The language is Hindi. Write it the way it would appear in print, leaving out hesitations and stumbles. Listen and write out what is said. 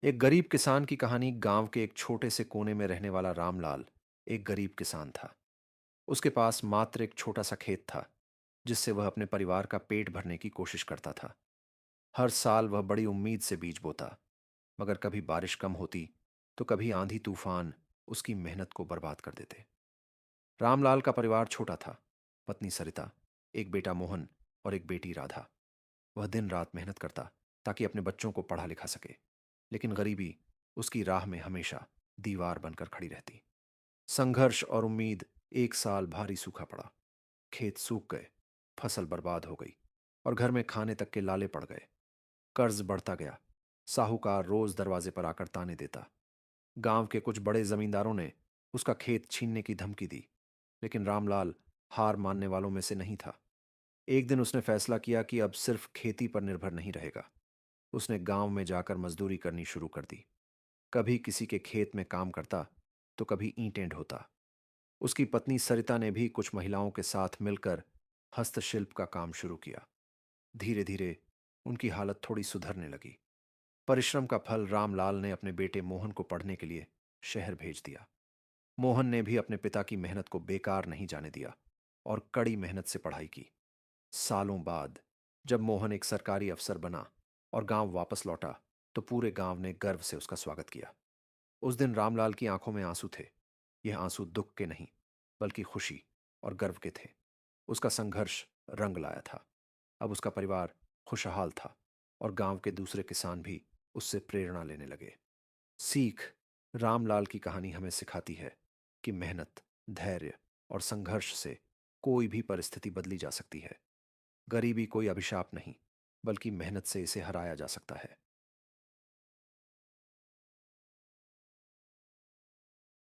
एक गरीब किसान की कहानी। गांव के एक छोटे से कोने में रहने वाला रामलाल एक गरीब किसान था। उसके पास मात्र एक छोटा सा खेत था, जिससे वह अपने परिवार का पेट भरने की कोशिश करता था। हर साल वह बड़ी उम्मीद से बीज बोता, मगर कभी बारिश कम होती तो कभी आंधी तूफान उसकी मेहनत को बर्बाद कर देते। रामलाल का परिवार छोटा था। पत्नी सरिता, एक बेटा मोहन और एक बेटी राधा। वह दिन रात मेहनत करता ताकि अपने बच्चों को पढ़ा लिखा सके, लेकिन गरीबी उसकी राह में हमेशा दीवार बनकर खड़ी रहती। संघर्ष और उम्मीद। एक साल भारी सूखा पड़ा। खेत सूख गए, फसल बर्बाद हो गई और घर में खाने तक के लाले पड़ गए। कर्ज बढ़ता गया। साहूकार रोज दरवाजे पर आकर ताने देता। गांव के कुछ बड़े जमींदारों ने उसका खेत छीनने की धमकी दी, लेकिन रामलाल हार मानने वालों में से नहीं था। एक दिन उसने फैसला किया कि अब सिर्फ खेती पर निर्भर नहीं रहेगा। उसने गांव में जाकर मजदूरी करनी शुरू कर दी। कभी किसी के खेत में काम करता, तो कभी ईंटें ढोता। उसकी पत्नी सरिता ने भी कुछ महिलाओं के साथ मिलकर हस्तशिल्प का काम शुरू किया। धीरे धीरे उनकी हालत थोड़ी सुधरने लगी। परिश्रम का फल रामलाल ने अपने बेटे मोहन को पढ़ने के लिए शहर भेज दिया। मोहन ने भी अपने पिता की मेहनत को बेकार नहीं जाने दिया और कड़ी मेहनत से पढ़ाई की। सालों बाद जब मोहन एक सरकारी अफसर बना और गांव वापस लौटा, तो पूरे गांव ने गर्व से उसका स्वागत किया। उस दिन रामलाल की आंखों में आंसू थे। यह आंसू दुख के नहीं, बल्कि खुशी और गर्व के थे। उसका संघर्ष रंग लाया था। अब उसका परिवार खुशहाल था और गांव के दूसरे किसान भी उससे प्रेरणा लेने लगे। सीख। रामलाल की कहानी हमें सिखाती है कि मेहनत, धैर्य और संघर्ष से कोई भी परिस्थिति बदली जा सकती है। गरीबी कोई अभिशाप नहीं, बल्कि मेहनत से इसे हराया जा सकता है।